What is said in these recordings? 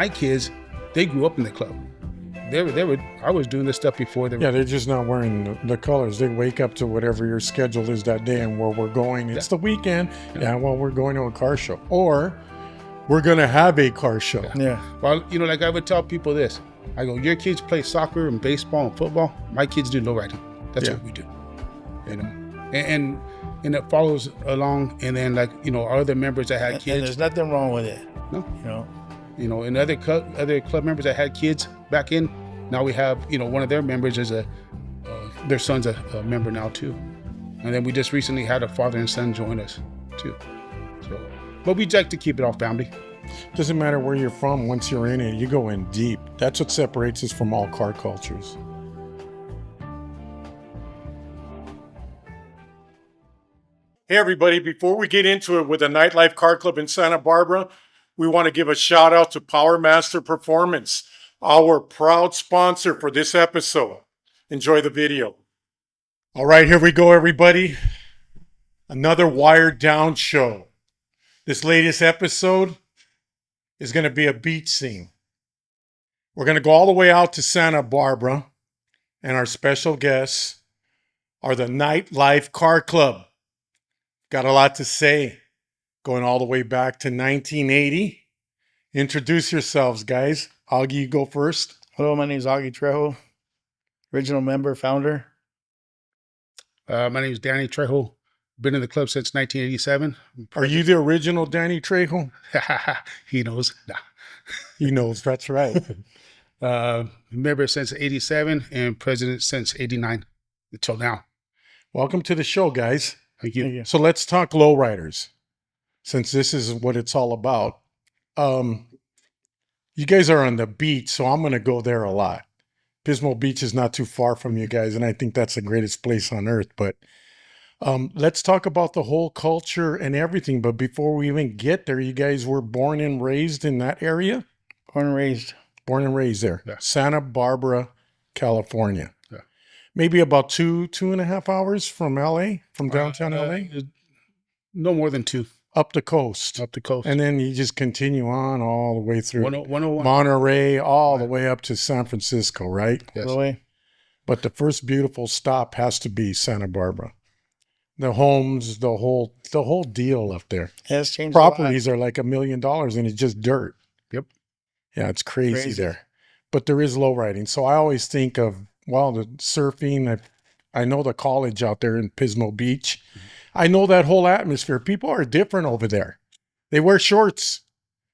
my kids, they grew up in the club. I was doing this stuff before they were. Yeah, they're just not wearing the colors. They wake up to whatever your schedule is that day and where we're going. It's the weekend. Yeah, well, we're going to a car show. Or we're going to have a car show. Yeah. Well, like I would tell people this. I go, your kids play soccer and baseball and football. My kids do lowriding. That's what we do. And it follows along. And then our other members that had kids. And there's nothing wrong with it. No. And other club members that had kids back in, now we have, one of their members is their son's a member now too. And then we just recently had a father and son join us too. So, but we like to keep it all family. Doesn't matter where you're from. Once you're in it, you go in deep. That's what separates us from all car cultures. Hey everybody, before we get into it with the Nite Life Car Club in Santa Barbara, we want to give a shout out to Power Master Performance, our proud sponsor for this episode. Enjoy the video. All right, here we go, everybody. Another wired down show. This latest episode is going to be a beach scene. We're going to go all the way out to Santa Barbara, and our special guests are the Nite Life Car Club. Got a lot to say, going all the way back to 1980. Introduce yourselves, guys. Augie, you go first. Hello, my name is Augie Trejo, original member, founder. My name is Danny Trejo. Been in the club since 1987. Are you the original Danny Trejo? He knows. Nah. He knows, that's right. Member since 87 and president since 89 until now. Welcome to the show, guys. Thank you. So let's talk lowriders, since this is what it's all about. You guys are on the beach, so I'm going to go there a lot. Pismo Beach is not too far from you guys, and I think that's the greatest place on earth. But let's talk about the whole culture and everything. But before we even get there, you guys were born and raised in that area? Born and raised. Born and raised there. Yeah. Santa Barbara, California. Yeah. Maybe about 2.5 hours from LA, from downtown LA? No more than 2. Up the coast. Up the coast. And then you just continue on all the way through 101. Monterey, all the way up to San Francisco, right? Yes. All the way. But the first beautiful stop has to be Santa Barbara. The homes, the whole deal up there. It has changed. Properties are like $1 million and it's just dirt. Yep. Yeah, it's crazy there. But there is low riding. So I always think of, the surfing. I know the college out there in Pismo Beach. Mm-hmm. I know that whole atmosphere. People are different over there. They wear shorts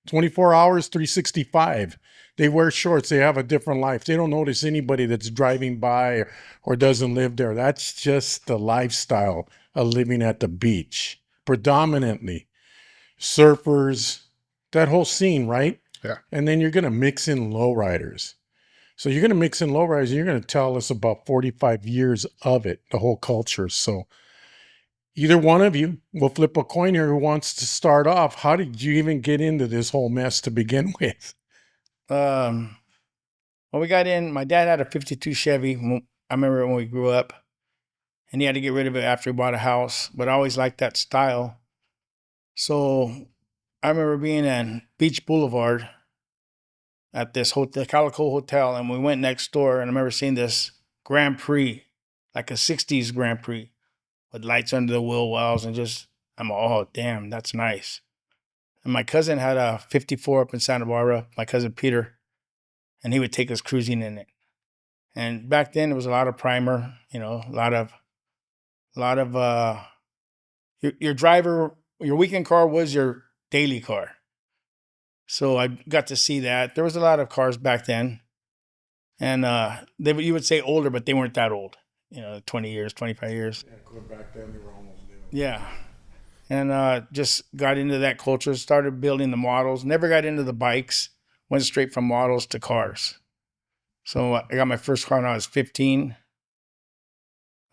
24 hours, 365. They wear shorts. They have a different life. They don't notice anybody that's driving by or doesn't live there. That's just the lifestyle of living at the beach. Predominantly surfers, that whole scene, right? Yeah. And then you're going to mix in lowriders. So you're going to mix in lowriders and you're going to tell us about 45 years of it, the whole culture. So either one of you will flip a coin here who wants to start off. How did you even get into this whole mess to begin with? Well, we got in, my dad had a 52 Chevy. I remember when we grew up, and he had to get rid of it after he bought a house, but I always liked that style. So I remember being in Beach Boulevard at this hotel, Calico Hotel, and we went next door, and I remember seeing this Grand Prix, like a 60s Grand Prix, with lights under the wheel wells, and I'm oh, damn, that's nice. And my cousin had a 54 up in Santa Barbara, my cousin Peter, and he would take us cruising in it. And back then, there was a lot of primer, a lot of your driver, your weekend car was your daily car. So I got to see that. There was a lot of cars back then. And you would say older, but they weren't that old. 20 years, 25 years. Yeah, back then they were almost new. Yeah. And just got into that culture, started building the models, never got into the bikes, went straight from models to cars. So I got my first car when I was 15.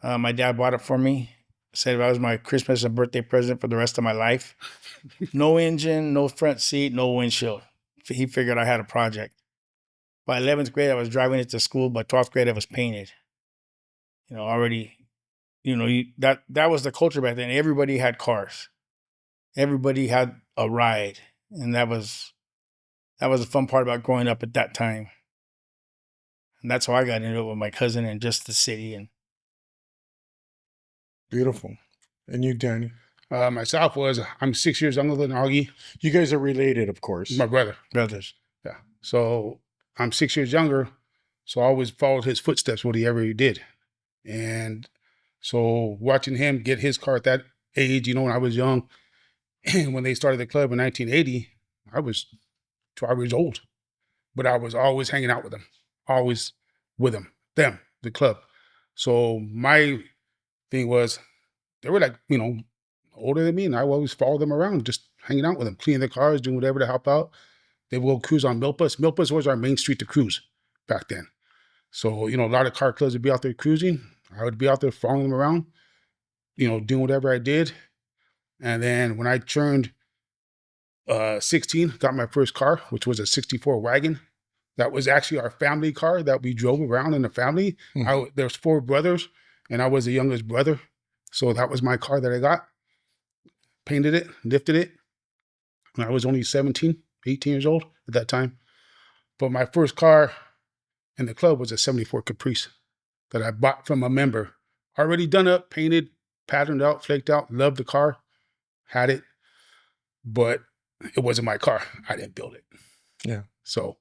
My dad bought it for me. Said that was my Christmas and birthday present for the rest of my life. No engine, no front seat, no windshield. He figured I had a project. By 11th grade, I was driving it to school. By 12th grade, I was painted. Already, that was the culture back then. Everybody had cars. Everybody had a ride. And that was that was the fun part about growing up at that time. And that's how I got into it with my cousin and just the city. And Beautiful. And you, Danny? Myself I'm 6 years younger than Augie, You guys are related, of course. my brother. brothers. Yeah. So I'm 6 years younger. So I always followed his footsteps, whatever he did. And so watching him get his car at that age, when I was young, and when they started the club in 1980, I was 12 years old. But I was always hanging out with them, always with them, the club. So my thing was, they were like, older than me, and I would always follow them around, just hanging out with them, cleaning their cars, doing whatever to help out. They would go cruise on Milk Bus. Milk Bus was our main street to cruise back then. So, a lot of car clubs would be out there cruising. I would be out there following them around, doing whatever I did. And then when I turned 16, got my first car, which was a 64 wagon. That was actually our family car that we drove around in the family. There's 4 brothers, and I was the youngest brother. So that was my car that I got. Painted it, lifted it. And I was only 17, 18 years old at that time. But my first car in the club was a 74 Caprice that I bought from a member. Already done up, painted, patterned out, flaked out, loved the car, had it. But it wasn't my car. I didn't build it. Yeah. So,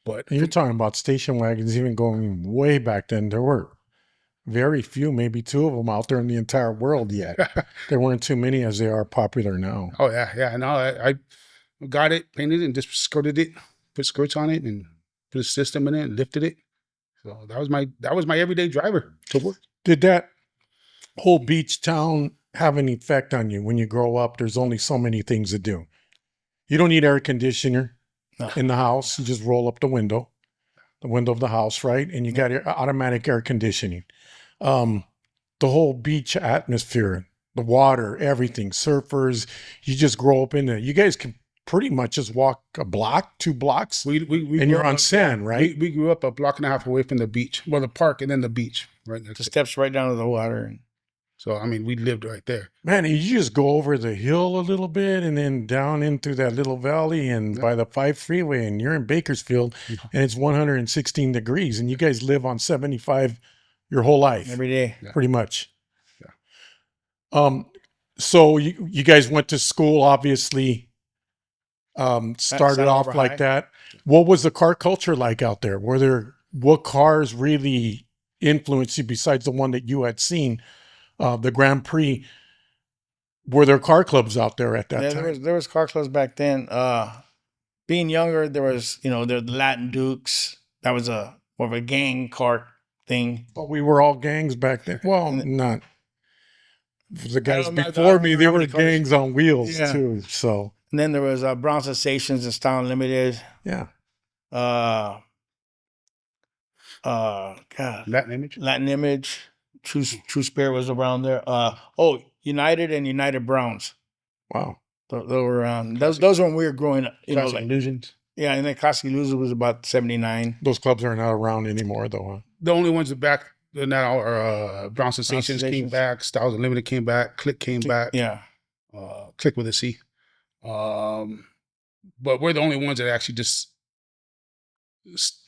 but And you're talking about station wagons even going way back then. There were very few, maybe 2 of them out there in the entire world yet. There weren't too many as they are popular now. Oh yeah. No, I got it, painted it, and just skirted it, put skirts on it, and put a system in it, and lifted it. So that was my everyday driver to work. Did that whole beach town have an effect on you when you grow up? There's only so many things to do. You don't need air conditioner in the house. You just roll up the window of the house, right? And you got automatic air conditioning. The whole beach atmosphere, the water, everything, surfers, you just grow up in it. You guys can pretty much just walk a block, 2 blocks, We and you're on sand, right? We grew up a block and a half away from the beach. Well, the park and then the beach, right next The to it. steps right down to the water. And So we lived right there. Man, you just go over the hill a little bit and then down into that little valley and by the 5 freeway, and you're in Bakersfield, and it's 116 degrees, and you guys live on 75 your whole life, every day. pretty much. So you guys went to school, obviously, started off Harbor like High. that. What was the car culture like out there? What cars really influenced you besides the one that you had seen, the Grand Prix? Were there car clubs out there at that time? There was car clubs back then. Being younger, there was, the Latin Dukes. That was more of a gang car thing. But we were all gangs back then. Well, not the guys don't know, I before don't me. remember They how were many cars. gangs on wheels Yeah. too. So And then there was Brown Sensations and Style Unlimited. yeah, God, Latin image. Latin Image. True Spirit was around there. United and United Browns. wow. Those were around. Those were when we were growing up. Classic Illusions. Yeah, and then Classic Loser was about 79. Those clubs are not around anymore, though. Huh? The only ones that back now are Brown Sensations came Sensations. back, Styles Unlimited came back, Click came back. Yeah. Click with a C. But we're the only ones that actually just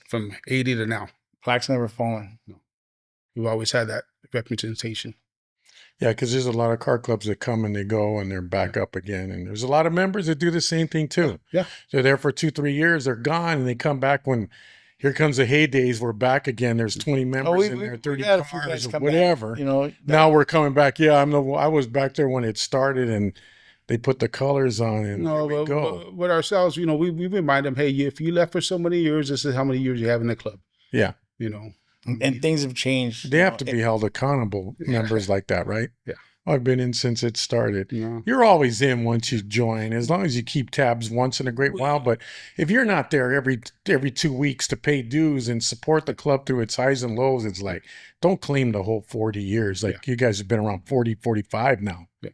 from 80 to now. Plaque's never fallen. We've always had that representation. Yeah, because there's a lot of car clubs that come and they go and they're back up again. And there's a lot of members that do the same thing too. Yeah. They're there for 2-3 years, they're gone, and they come back when here comes the heydays. We're back again. There's 20 members in there, 30 had a few cars guys or come back, whatever. Now we're coming back. Yeah, I was back there when it started and they put the colors on and No, here we go. but with ourselves, we remind them, hey, if you left for so many years, this is how many years you have in the club. Yeah. And things have changed. They have to be held accountable, members like that, right? Yeah. I've been in since it started. Yeah. You're always in once you join, as long as you keep tabs once in a great while. But if you're not there every 2 weeks to pay dues and support the club through its highs and lows, it's like, don't claim the whole 40 years. Like you guys have been around 40, 45 now. Yeah.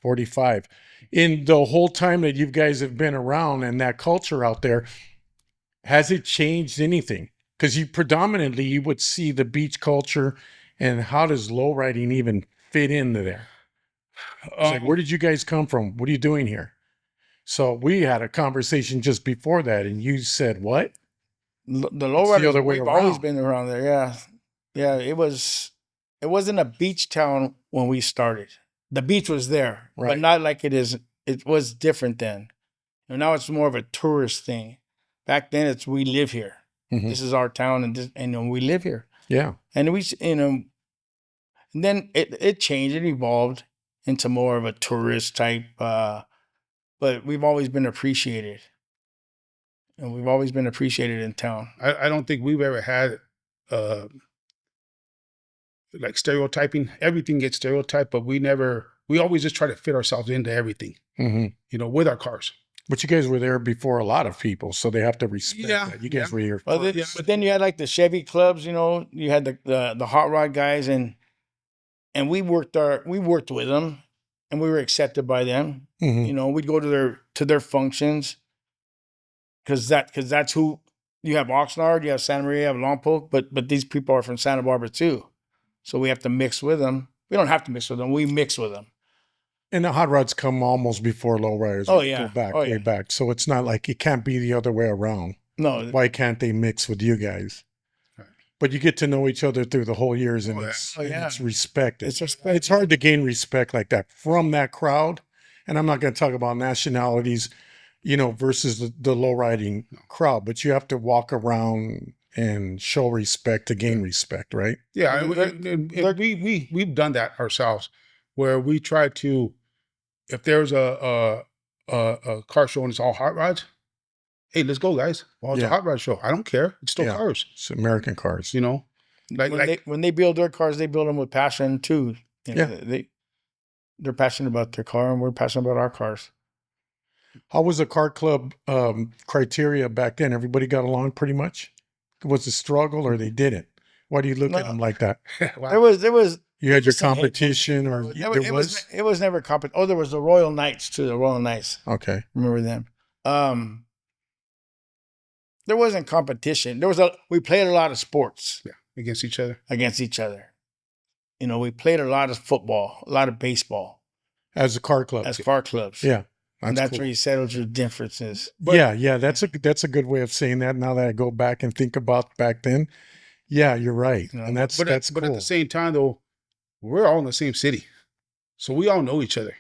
45. In the whole time that you guys have been around and that culture out there, has it changed anything? Because you would see the beach culture, and how does lowriding even fit into there? It's like, where did you guys come from? What are you doing here? So we had a conversation just before that, and you said what? The It's the Lowrider, other way we've always around. been around there. Yeah. Yeah. It wasn't a beach town when we started. The beach was there, but Right. not like it is. It was different then. And now it's more of a tourist thing. Back then it's, we live here. Mhm. This is our town, and we live here. Yeah. And and then it changed, it evolved into more of a tourist type, but we've always been appreciated. And we've always been appreciated in town. I don't think we've ever had like stereotyping. Everything gets stereotyped, but we always just try to fit ourselves into everything, Hmm. with our cars. But you guys were there before a lot of people, so they have to respect Yeah, that. You guys yeah. were here Well, first. but then you had like the Chevy clubs, you had the hot rod guys, and we worked with them, and we were accepted by them. Mhm. We'd go to their functions, because that's who you have. Oxnard, you have Santa Maria, you have Lompoc, but these people are from Santa Barbara too, so we have to mix with them. We don't have to mix with them; we mix with them. And the hot rods come almost before lowriders. Oh, We yeah. Go back, Oh, way yeah. back. So it's not like it can't be the other way around. No, Why can't they mix with you guys? Right. But you get to know each other through the whole years, and Oh, yeah. it's Oh, yeah. it's respected. it's respect. It's hard to gain respect like that from that crowd. And I'm not going to talk about nationalities, versus the low riding crowd, but you have to walk around and show respect to gain respect, right? Yeah, I mean, and we've done that ourselves, where we try to, if there's a car show and it's all hot rods, hey, let's go, guys. Well, it's Yeah. a hot rod show. I don't care. It's still Yeah. cars. It's American cars. When they build their cars, they build them with passion too. Yeah. They're passionate about their car, and we're passionate about our cars. How was the car club criteria back then? Everybody got along pretty much? Was it a struggle or they didn't? Why do you look at No. them like that? Wow. There was You had your some hate. competition or there was? It was never competition. Oh, there was the Royal Knights too. The Royal Knights. Okay. Remember them? There wasn't competition. We played a lot of sports Against each other. against each other. We played a lot of football, a lot of baseball As a car club. as car clubs. Yeah. And that's cool. where you settled your differences. yeah, that's a good way of saying that. Now that I go back and think about back then, yeah, you're right, and that's But cool. at the same time, though, we're all in the same city, so we all know each other.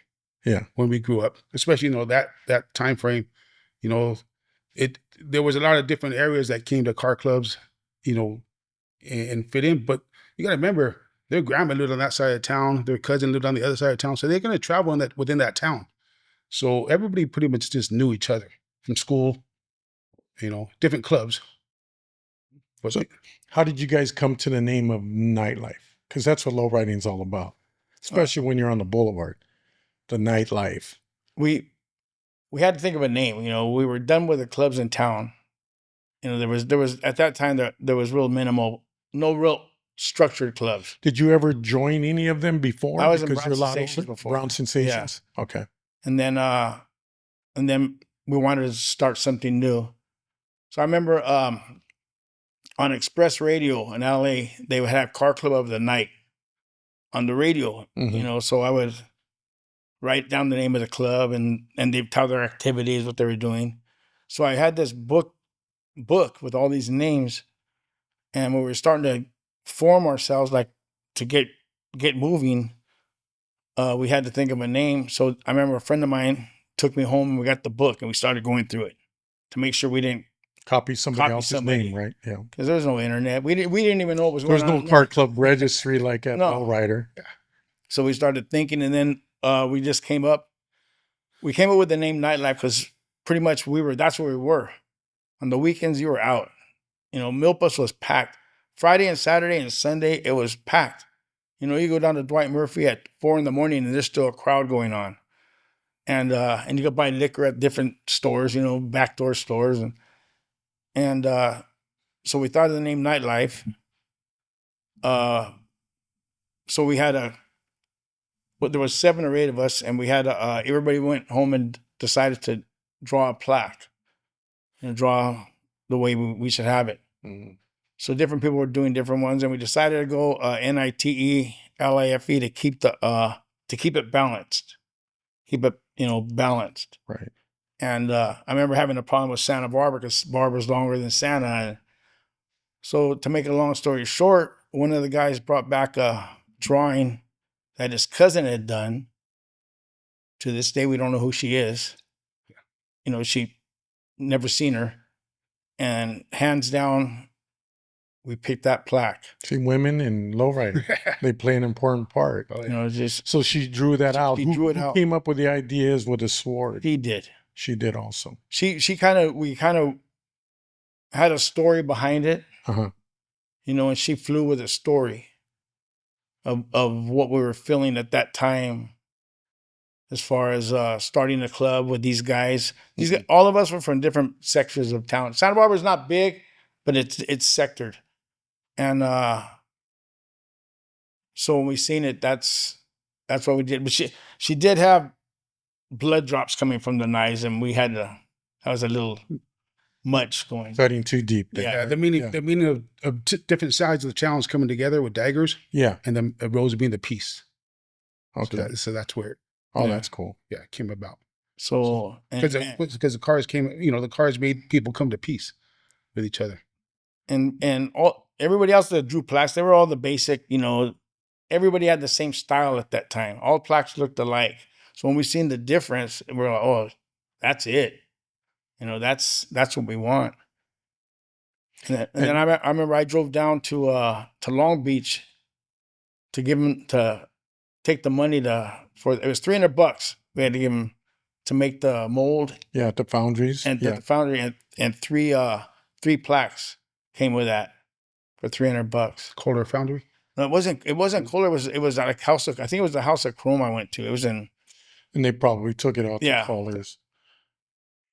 Yeah. When we grew up, especially that time frame, there was a lot of different areas that came to car clubs, and fit in. But you got to remember, their grandma lived on that side of town, their cousin lived on the other side of town, so they're going to travel within that town. So everybody pretty much just knew each other from school, different clubs. But So how did you guys come to the name of Nightlife? Because that's what lowriding is all about, especially when you're on the boulevard, the nightlife. We had to think of a name. We were done with the clubs in town. There was at that time there was real minimal, no real structured clubs. Did you ever join any of them before? I was in Because Brown you're a lot Sensations older? before. Brown Sensations. Yeah. Okay. And then we wanted to start something new. So I remember on Express Radio in LA, they would have Car Club of the Night on the radio. Mhm. So I would write down the name of the club, and they'd tell their activities, what they were doing. So I had this book with all these names, and when we were starting to form ourselves, like to get moving, we had to think of a name. So I remember a friend of mine took me home, and we got the book, and we started going through it to make sure we didn't Copy somebody else's somebody. name, right? Yeah. because there was no internet. We didn't even know what was There going was on. no car club registry like at No. Lowrider. So we started thinking, and then we just came up with the name Nightlife because pretty much that's where we were. On the weekends, you were out. Milpas was packed. Friday and Saturday and Sunday, it was packed. You go down to Dwight Murphy at 4 a.m. and there's still a crowd going on. And you could buy liquor at different stores, backdoor stores. And so we thought of the name Nightlife. So we had there was 7 or 8 of us, and we had everybody went home and decided to draw a plaque and draw the way we should have it. Mhm. So different people were doing different ones, and we decided to go NITELIFE to keep it balanced, keep it balanced. Right. And I remember having a problem with Santa Barbara because Barbara's longer than Santa. And so to make a long story short, one of the guys brought back a drawing that his cousin had done. To this day, we don't know who she is. You know, she never seen her. And hands down, we picked that plaque. See, women in Lowrider, they play an important part. You know, just So she drew that out. She Who, drew it who out. came up with the ideas with the sword? He did. She did also. We kind of had a story behind it. Uh-huh. You know, and she flew with a story of what we were feeling at that time, as far as starting a club with these guys. These guys, all of us were from different sections of town. Santa Barbara is not big, but it's sectored. And so when we seen it, that's what we did. But she did have blood drops coming from the knives, and we had to. That was a little much going. Cutting too deep. There. Yeah, the meaning of different sides of the challenge coming together with daggers. Yeah, and then the rose being the piece. Okay, so that's where. Oh, that's cool. Yeah, it came about. So because the cars came, you know, the cars made people come to peace with each other. And all everybody else that drew plaques, they were all the basic, you know. Everybody had the same style at that time. All plaques looked alike. So when we seen the difference, we're like, oh, that's it. You know, that's what we want. And then I remember I drove down to Long Beach to give him to take the money for it was $300. We had to give him to make the mold. Yeah, at the foundries. And the foundry and three plaques came with that for $300. Kohler Foundry. No, it wasn't Kohler. It was at a house. I think it was the House of Chrome I went to. It was in. And they probably took it out to Kohler's.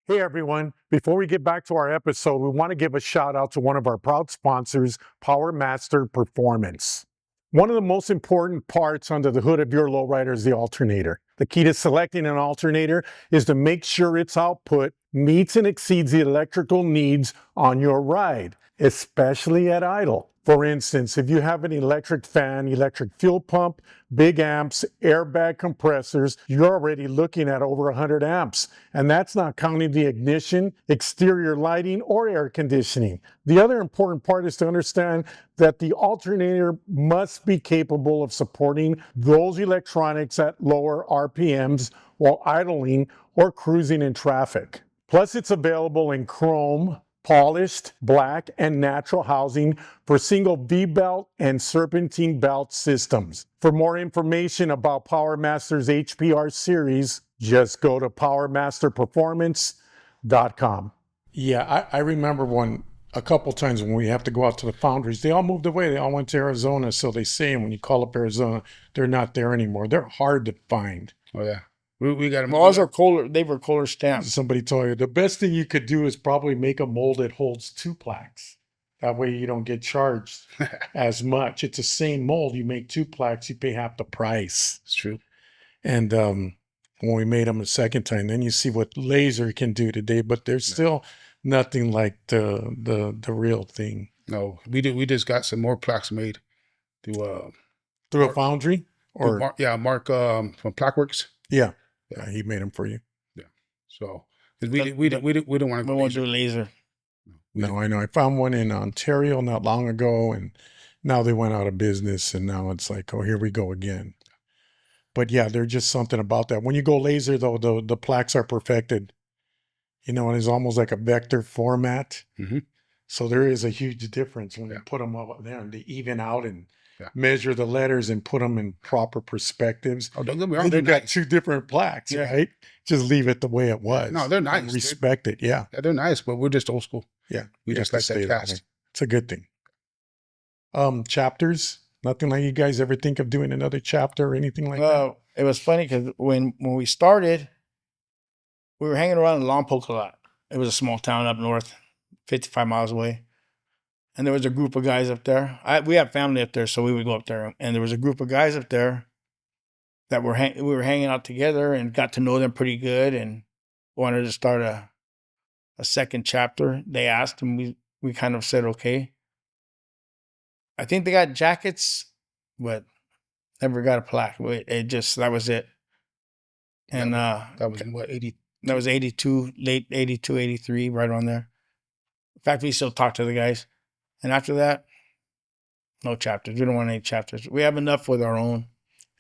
Hey everyone, before we get back to our episode, we want to give a shout out to one of our proud sponsors, Power Master Performance. One of the most important parts under the hood of your lowrider is the alternator. The key to selecting an alternator is to make sure its output meets and exceeds the electrical needs on your ride, especially at idle. For instance, if you have an electric fan, electric fuel pump, big amps, airbag compressors, you're already looking at over 100 amps. And that's not counting the ignition, exterior lighting, or air conditioning. The other important part is to understand that the alternator must be capable of supporting those electronics at lower RPMs while idling or cruising in traffic. Plus, it's available in chrome, polished, black, and natural housing for single V-belt and serpentine belt systems. For more information about PowerMaster's HPR series, just go to PowerMasterPerformance.com. Yeah, I remember a couple times when we have to go out to the foundries, they all moved away. They all went to Arizona, so they say, and when you call up Arizona, they're not there anymore. They're hard to find. Oh, yeah. We got them. Ours are Kohler. They were Kohler stamps. Somebody told you the best thing you could do is probably make a mold that holds 2 plaques. That way you don't get charged as much. It's the same mold. You make 2 plaques, you pay half the price. It's true. And when we made them a second time, then you see what laser can do today. But there's still nothing like the real thing. No, we just got some more plaques made through a foundry or Mark from Plaque Works. Yeah, he made them for you. Yeah, so we don't want to. We won't do laser. No, I know. I found one in Ontario not long ago, and now they went out of business, and now it's like, oh, here we go again. But yeah, there's just something about that. When you go laser, though, the plaques are perfected. You know, and it's almost like a vector format. Mm-hmm. So there is a huge difference when you put them up there and they even out and measure the letters and put them in proper perspectives. Oh, don't get me wrong. They've got 2 different plaques, right? Just leave it the way it was. No, they're nice. Respect it, yeah. They're nice, but we're just old school. Yeah. We just like that cast. It's a good thing. Chapters? Nothing like you guys ever think of doing another chapter or anything like that? It was funny because when we started, we were hanging around in Lompoc a lot. It was a small town up north, 55 miles away. And there was a group of guys up there. We have family up there, so we would go up there. And there was a group of guys up there that we were hanging out together and got to know them pretty good and wanted to start a second chapter. They asked, and we kind of said, okay. I think they got jackets, but never got a plaque. That was it. And that was in what, 80? That was 82, late 82, 83, right on there. In fact, we still talk to the guys. And after that, no chapters. We don't want any chapters. We have enough with our own.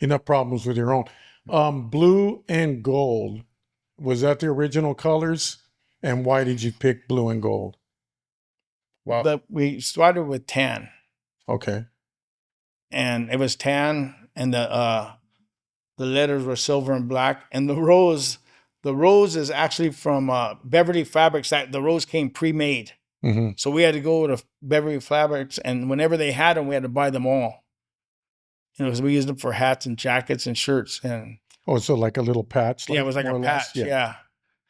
Enough problems with your own. Blue and gold, was that the original colors? And why did you pick blue and gold? Well, We started with tan. Okay. And it was tan, and the letters were silver and black. And the rose is actually from Beverly Fabrics. That the rose came pre-made. Mm-hmm. So we had to go to Beverly Fabrics, and whenever they had them, we had to buy them all. You know, because we used them for hats and jackets and shirts. And Oh, so like a little patch? yeah, it was like more a or less? patch. Yeah.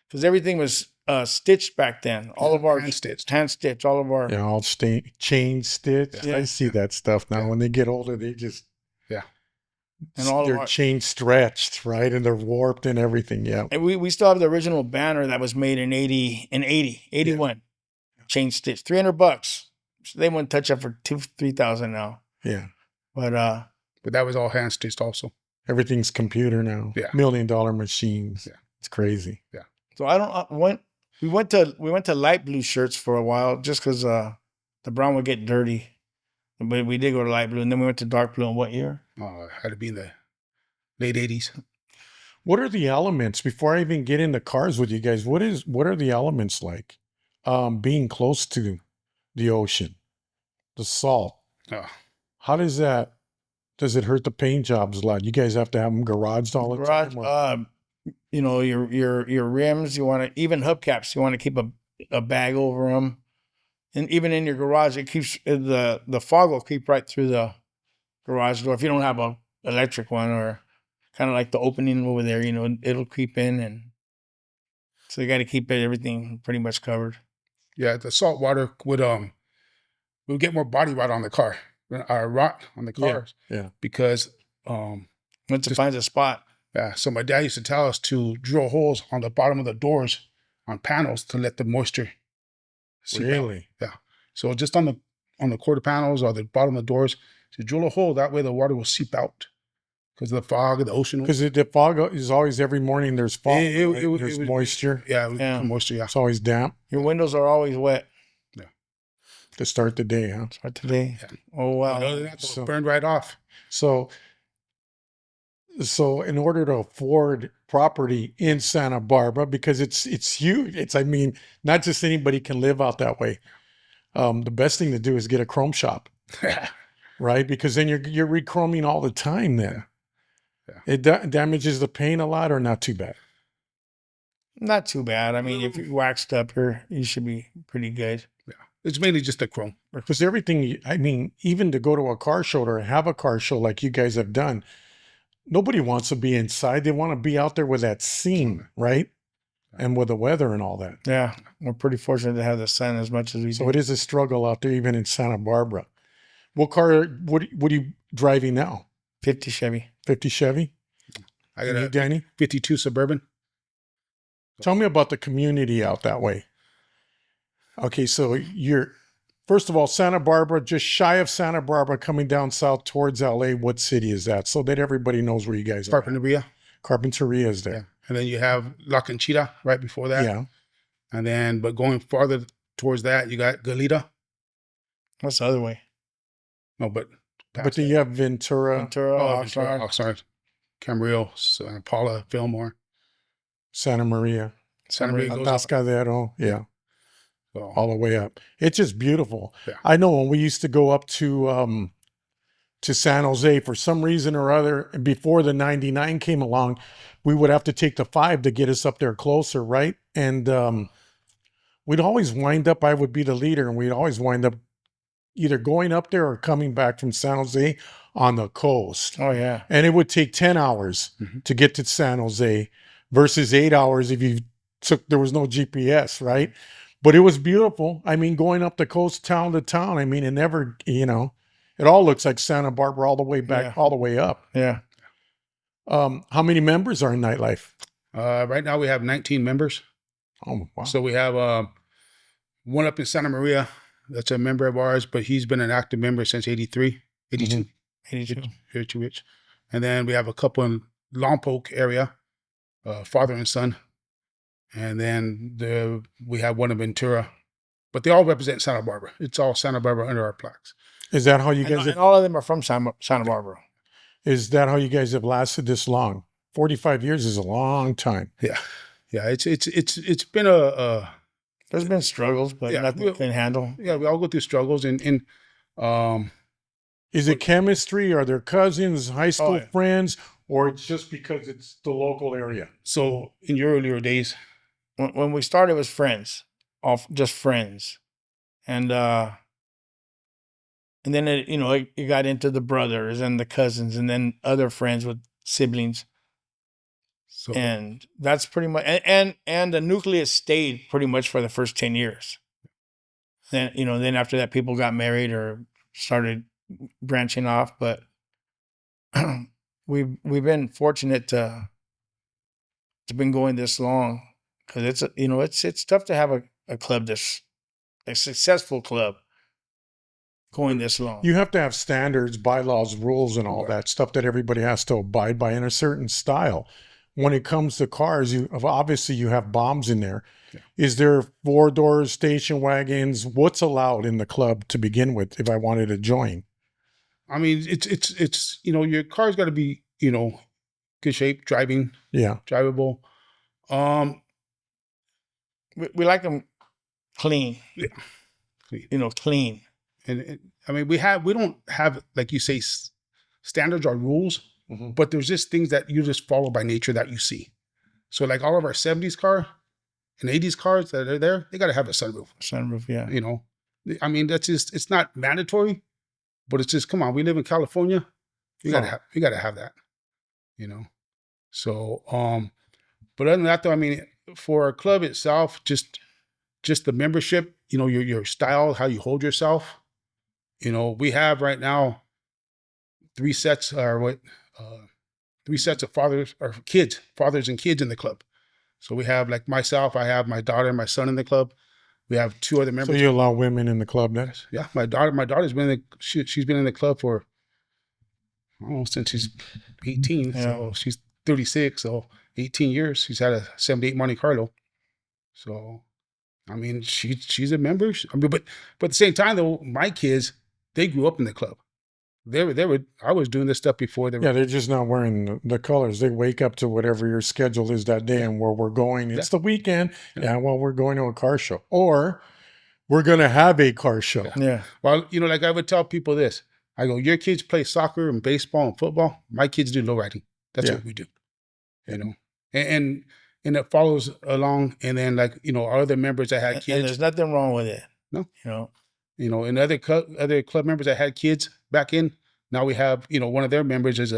Because everything was stitched back then. All of our hand stitched. hand stitched, all of our. Yeah, all chain stitched. Yeah. I see that stuff now. Yeah. When they get older, they just And all of they're our- chain stretched, right? And they're warped and everything. Yeah. And we still have the original banner that was made in 81. Chain stitched, $300. So they wouldn't touch that for 3,000 now. Yeah. But but that was all hand stitched also. Everything's computer now. Yeah. $1 million machines. Yeah. It's crazy. so I don't we went to light blue shirts for a while just because the brown would get dirty. But we did go to light blue, and then we went to dark blue in what year? Had to be in the late 80s. What are the elements before I even get into cars with you guys? What are the elements like? Being close to the ocean, the salt. How does it hurt the paint jobs a lot? You guys have to have them garaged all the time? Or? You know, your rims, you want to, even hubcaps, you want to keep a bag over them. And even in your garage, it keeps, the fog will creep right through the garage door. If you don't have a electric one, or kind of like the opening over there, you know, it'll creep in. And so you got to keep everything pretty much covered. Yeah, the salt water would get more body rot on the car, rot on the cars. Yeah. Because Once it finds a spot. yeah, so my dad used to tell us to drill holes on the bottom of the doors on panels to let the moisture seep out. Really? Yeah. So just on the quarter panels or the bottom of the doors, to drill a hole, that way the water will seep out because of the fog of the ocean. Because the fog is always every morning. There's fog. It There's was moisture. Yeah. Moisture. Yeah. It's always damp Your windows are always wet. to start the day, huh? Start today. Yeah. Oh, wow. Other than that, So- it burned right off. So in order to afford property in Santa Barbara, because it's huge. I mean, not just anybody can live out that way. The best thing to do is get a chrome shop, right? Because then you're re-chroming all the time then. Yeah. It damages the paint a lot, or not too bad? Not too bad. I mean, if you waxed up here, you should be pretty good. It's mainly just the chrome. Because everything, I mean, even to go to a car show or have a car show like you guys have done, nobody wants to be inside. They want to be out there with that scene, right? And with the weather and all that. Yeah, we're pretty fortunate to have the sun as much as we So do. it is a struggle out there, even in Santa Barbara. What car, what are you driving now? 50 Chevy. 50 Chevy? I And got you, a Danny? 52 Suburban. Tell me about the community out that way. Okay, so you're, first of all, Santa Barbara, just shy of Santa Barbara, coming down south towards LA. What city is that? So that everybody knows where you guys are. Carpinteria. Carpinteria is Yeah. there. And then you have La Conchita right before that. Yeah. And then, but going farther towards that, you got Galita. What's the other way? No, but But then you have Ventura, Ventura, Oxnard. Oxnard, Camarillo, Santa Paula, Fillmore, Santa Maria, Santa Maria goes up. Atascadero. Yeah. So, All the way up. It's just beautiful. Yeah. I know when we used to go up to San Jose for some reason or other, before the 99 came along, we would have to take the 5 to get us up there closer, right? And we'd always wind up, I would be the leader, and we'd always wind up either going up there or coming back from San Jose on the coast. Oh, yeah. And it would take 10 hours Mhm. to get to San Jose versus 8 hours if you there was no GPS, right? But it was beautiful. I mean, going up the coast, town to town, I mean, it never, it all looks like Santa Barbara all the way back, Yeah. all the way up. Yeah. How many members are in Nightlife? right now we have 19 members. Oh, wow. So we have one up in Santa Maria. That's a member of ours, but he's been an active member since 83, 82, 82. 82 ish. And then we have a couple in Lompoc area, father and son. and then we have one in Ventura, but they all represent Santa Barbara. It's all Santa Barbara under our plaques. Is that how you And, guys? and all of them are from Santa Barbara. Is that how you guys have lasted this long? 45 years is a long time. Yeah, yeah. It's been a There's been struggles, but Yeah, nothing can handle. yeah. We all go through struggles, and Is it chemistry? Are there cousins, high school yeah. friends, or it's just because it's the local area? so in your earlier days, When we started, it was friends, just friends, and then it got into the brothers and the cousins, and then other friends with siblings, so and that's pretty much. And the nucleus stayed pretty much for the first 10 years. Then after that, people got married or started branching off, but we've been fortunate to been going this long, because it's tough to have a club a successful club going this long. You have to have standards, bylaws, rules, and all that stuff that everybody has to abide by in a certain style. When it comes to cars, obviously you have bombs in there. Yeah. Is there 4-door station wagons? What's allowed in the club to begin with if I wanted to join? I mean, it's your car's got to be good shape, drivable. We like them clean. Yeah. Clean. And I mean, we don't have, like you say, standards or rules, but there's just things that you just follow by nature that you see. So like all of our 70s car and 80s cars that are there, they got to have a sunroof. Sunroof, yeah. I mean, that's just, it's not mandatory, but it's just, come on, we live in California. You got to have that, So, but other than that though, I mean, for our club itself, just the membership, your style, how you hold yourself. We have right now 3 sets of fathers and kids in the club. So we have, like myself, I have my daughter and my son in the club. We have 2 other members. So you allow women in the club, then? Yeah, my daughter's been she's been in the club for since she's 18. Yeah. So she's 36. So 18 years. She's had a 78 Monte Carlo. So I mean, she's a member. I mean, but at the same time though, my kids, they grew up in the club. I was doing this stuff before they were. Yeah, they're just not wearing the colors. They wake up to whatever your schedule is that day and where we're going. It's the weekend. Yeah, well, we're going to a car show. Or we're going to have a car show. Yeah. Well, like I would tell people this. I go, your kids play soccer and baseball and football. My kids do lowriding. That's what we do. And it follows along. And then our other members that had kids. And there's nothing wrong with it. No. And other club members that had kids back in, now we have, one of their members is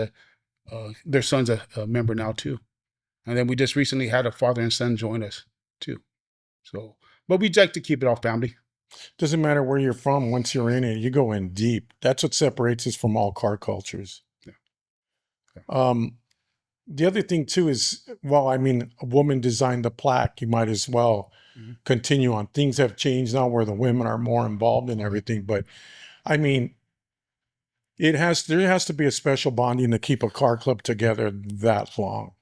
their son's a member now too. And then we just recently had a father and son join us too. So, but we'd like to keep it all family. Doesn't matter where you're from. Once you're in it, you go in deep. That's what separates us from all car cultures. Yeah. The other thing too is, a woman designed the plaque. You might as well continue on. Things have changed now where the women are more involved in everything. But I mean, there has to be a special bonding to keep a car club together that long.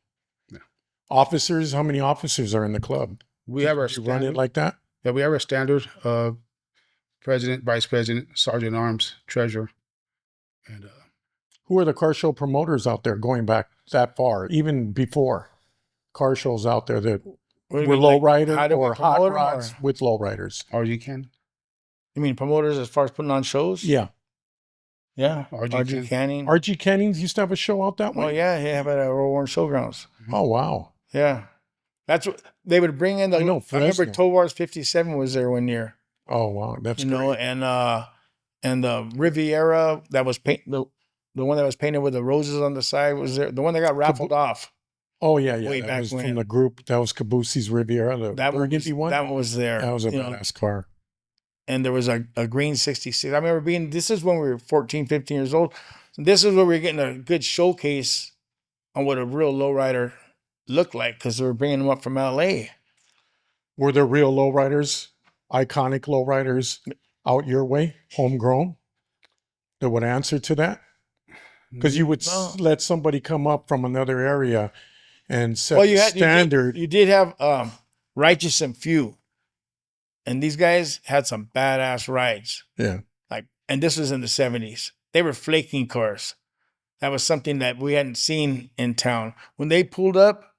Yeah. Officers, how many officers are in the club? We have our run it like that? Yeah, we have our standard president, vice president, sergeant at arms, treasurer. And who are the car show promoters out there going back that far, even before car shows out there that were lowrider or hot rods with lowriders? RG Cannon. You mean promoters as far as putting on shows? Yeah. Yeah. RG Cannon. RG Cannon used to have a show out that way? Oh, yeah. He had at Roll Warren Showgrounds. Oh, wow. Yeah. That's what they would bring in. I remember Tovar's 57 was there one year. Oh, wow. That's great. And the Riviera that was the one that was painted with the roses on the side was there. The one that got raffled off. Oh, yeah. Way that back was when. from the group. That was Caboosie's Riviera. That burgundy one? That one was there. That was a badass car. And there was a green 66. I remember this is when we were 14, 15 years old. This is where we were getting a good showcase on what a real lowrider looked like, because they were bringing them up from LA. Were there real lowriders, iconic lowriders out your way, homegrown, that would answer to that? Because you would let somebody come up from another area and set standard. You did have righteous and few. And these guys had some badass rides. Yeah. Like, and this was in the 70s. They were flaking cars. That was something that we hadn't seen in town. When they pulled up,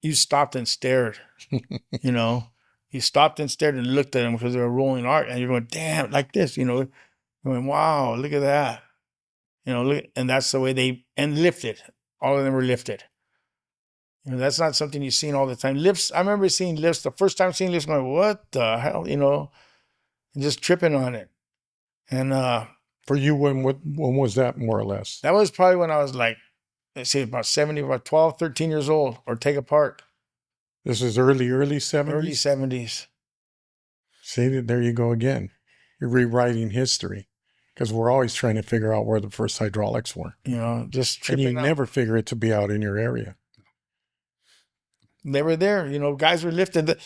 you stopped and stared. You know, you stopped and stared and looked at them because they were rolling art, and you're going, damn, like this, you know, going, wow, look at that. You know, look, and that's the way and lifted. All of them were lifted. You know, that's not something you've seen all the time. Lifts, I remember seeing lifts, the first time seeing lifts, going, what the hell, you know, and just tripping on it. And for you, when was that, more or less? that was probably when I was like, let's say about 12, 13 years old, or take apart. This is early 70s? Early 70s. See, there you go again. You're rewriting history, because we're always trying to figure out where the first hydraulics were. You know, just And tripping you out. never figure it to be out in your area. They were there, you know, guys were lifted. The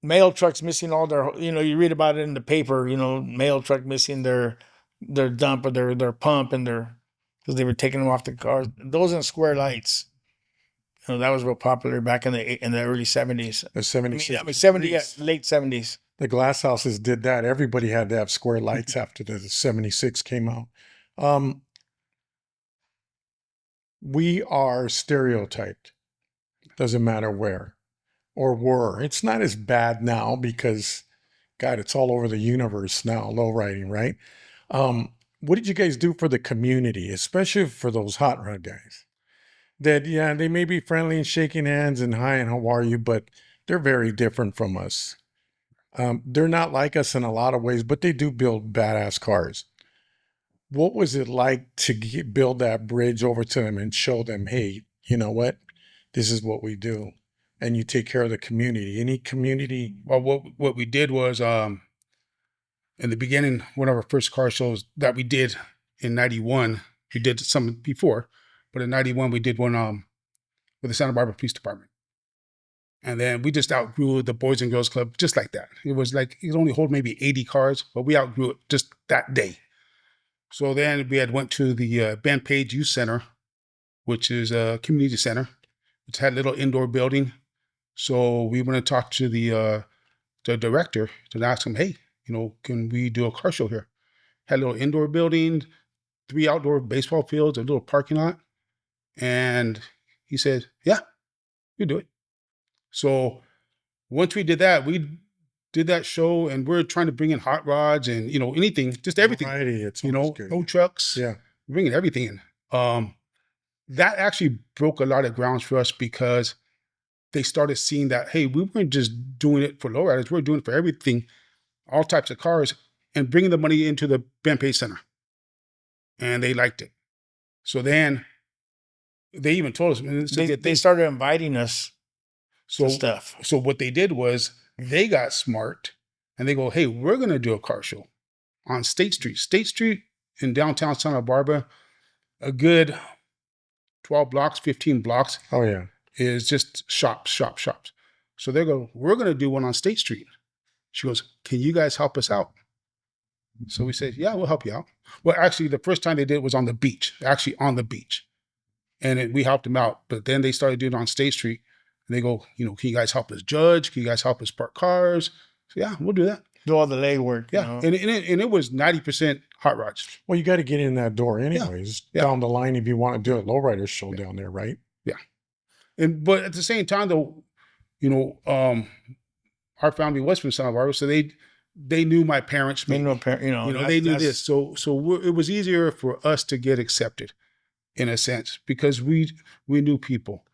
mail trucks missing all their, you know, you read about it in the paper, you know, mail truck missing their dump or their pump and because they were taking them off the cars. Those and square lights. You know, that was real popular back in the early 70s. The 70s. I mean 70, yeah, late 70s. The glass houses did that. Everybody had to have square lights after the 76 came out. We are stereotyped. Doesn't matter where or were. It's not as bad now because, God, it's all over the universe now, low riding, right? What did you guys do for the community, especially for those hot rod guys? That, yeah, they may be friendly and shaking hands and hi and how are you, but they're very different from us. They're not like us in a lot of ways, but they do build badass cars. What was it like to build that bridge over to them and show them, hey, you know what? This is what we do. And you take care of the community. Any community? Well, what we did was, in the beginning, one of our first car shows that we did in 91, we did some before, but in 91, we did one with the Santa Barbara Police Department. And then we just outgrew the Boys and Girls Club just like that. It was like, it only hold maybe 80 cars, but we outgrew it just that day. So then we went to the Ben Page Youth Center, which is a community center. It had a little indoor building. So we went and talked to the director to ask him, hey, you know, can we do a car show here? Had a little indoor building, 3 outdoor baseball fields, a little parking lot. And he said, yeah, we do it. So once we did that show, and we're trying to bring in hot rods and, you know, anything, just everything. Variety, it's you know, good. tow trucks. Yeah. Bringing everything in. That actually broke a lot of grounds for us because they started seeing that, hey, we weren't just doing it for lowriders, we're doing it for everything, all types of cars, and bringing the money into the Ben Page Center. And they liked it. So then they even told us, They started inviting us to stuff. So what they did was they got smart and they go, hey, we're going to do a car show on State Street. State Street in downtown Santa Barbara, a good 12 blocks, 15 blocks. Oh, yeah. Is just shops. So they go, we're going to do one on State Street. She goes, can you guys help us out? So we said, yeah, we'll help you out. Well, actually, the first time they did it was on the beach, And we helped them out. But then they started doing it on State Street. And they go, you know, can you guys help us judge? Can you guys help us park cars? So yeah, we'll do that. Do all the legwork. Yeah. You know? And it was 90% hot rods. Well, you got to get in that door anyways. Yeah. Down the line, if you want to do a lowrider show down there, right? Yeah. But at the same time, though, you know, our family was from Santa Barbara, so they knew my parents. They knew, they knew this. So it was easier for us to get accepted, in a sense, because we knew people,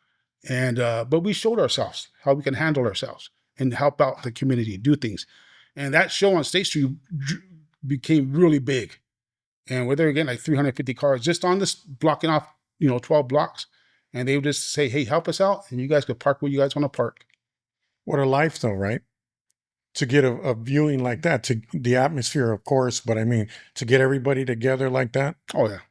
and but we showed ourselves how we can handle ourselves and help out the community, do things, and that show on State Street became really big, and we're there again like 350 cars just on this blocking off 12 blocks. And they would just say, hey, help us out. And you guys could park where you guys want to park. What a life, though, right? To get a viewing like that, to the atmosphere, of course, but I mean, to get everybody together like that. Oh, yeah.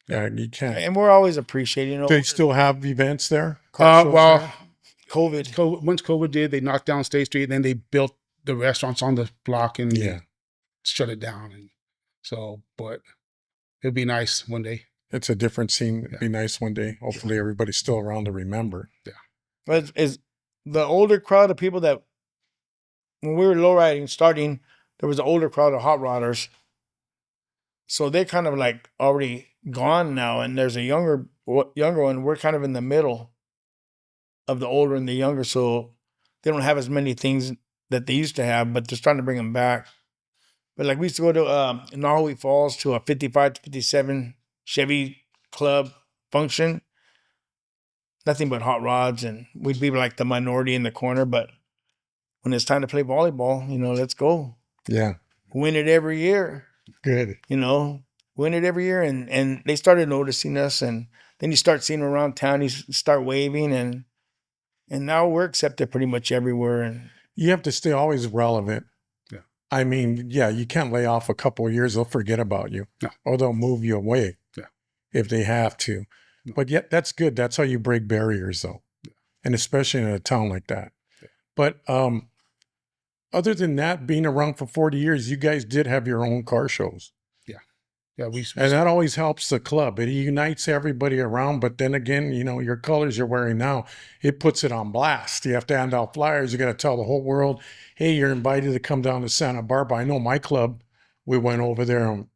Yeah, you can't. And we're always appreciating. They still have events there? Well, there? COVID. Once COVID did, they knocked down State Street. Then they built the restaurants on the block and shut it down. And so, but it'd be nice one day. It's a different scene. It'd be nice one day. Hopefully everybody's still around to remember. Yeah. But the older crowd of people that, when we were lowriding starting, there was an older crowd of hot rodders. So they're kind of like already gone now, and there's a younger one. We're kind of in the middle of the older and the younger, so they don't have as many things that they used to have, but they're starting to bring them back. But like we used to go to Nahui Falls to a 55 to 57 Chevy club function. Nothing but hot rods, and we'd be like the minority in the corner. But when it's time to play volleyball, let's go. Yeah. Win it every year. Good. Win it every year. And they started noticing us, and then you start seeing them around town, you start waving, and now we're accepted pretty much everywhere. And you have to stay always relevant. Yeah. I mean, yeah, you can't lay off a couple of years, they'll forget about you. No. Or they'll move you away. Yeah. If they have to. No. But yet that's good. That's how you break barriers though. Yeah. And especially in a town like that. Yeah. But other than that, being around for 40 years, you guys did have your own car shows. Yeah, and that always helps the club. It unites everybody around. But then again, your colors you're wearing now, it puts it on blast. You have to hand out flyers. You got to tell the whole world, hey, you're invited to come down to Santa Barbara. I know my club, we went over there, and